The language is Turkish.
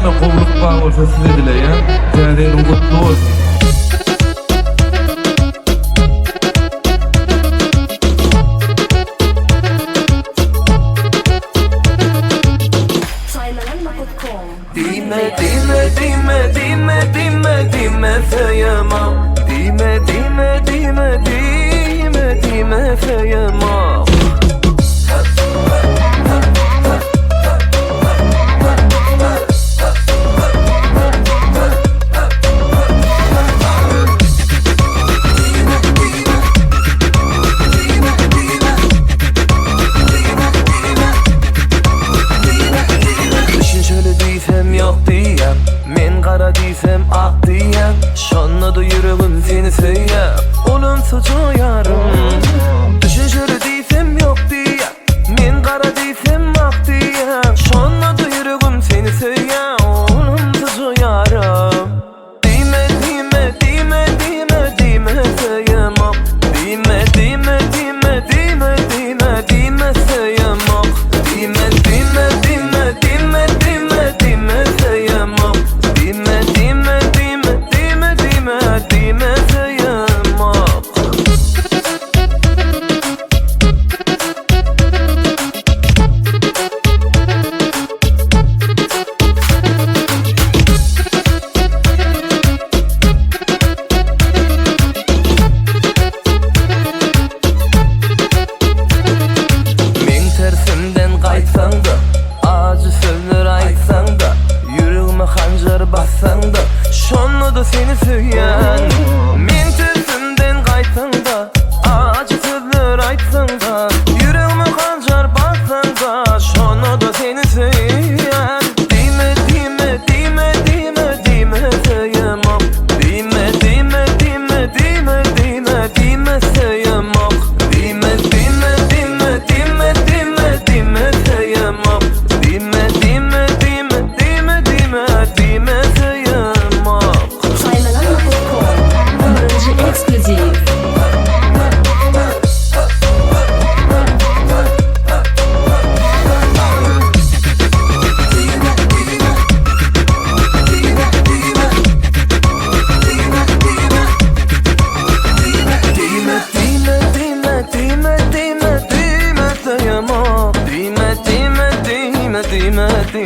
Deme kovluk bağı olsa size dileyen Cennetin kutlu olsun. Dime, dime, dime, dime, dime, dime feyemam. Dime, dime, dime, dime, dime feyemam. Yok diyem, men kara diysem ak diyem. Şonla da yüreğim seni söyle, olumsuz yarım. Düşünceli diysem yok diyem, men kara diysem ak diyem. Şonla da yüreğim seni söyle, olumsuz yarım. Dime, dime, dime, dime, dime söyleyem ok. Dime, dime, dime, dime, dime, dime söyleyem ok. Dime, dime, dime, dime, dime, dime söyleyem ok. Dime, dime, dime, dime, dime, dime söyleyem ok. Men tersimden kaytsan da, acı sözler aytsan da, yüreğime hancar bassan da, şonla da seni söyleyen. Men tersimden kaytsan da, acı sözler aytsan da, yüreğime hancar bassan da, şonla da seni söyleyen. Dime, dime, dime, dime, dime söyleyem ok. Dime, dime, dime, dime, dime, dime söyleyem ok. Dime, dime, dime, dime, dime, dime söyleyem ok. Dime, dime, dime, dime, dime, dime söyleyem ok. Saymalan.com Öğrenci Ekskluzif. Dime, dime, dime, dime, dime, dime söyleyem ok. Dime, dime, dime, dime,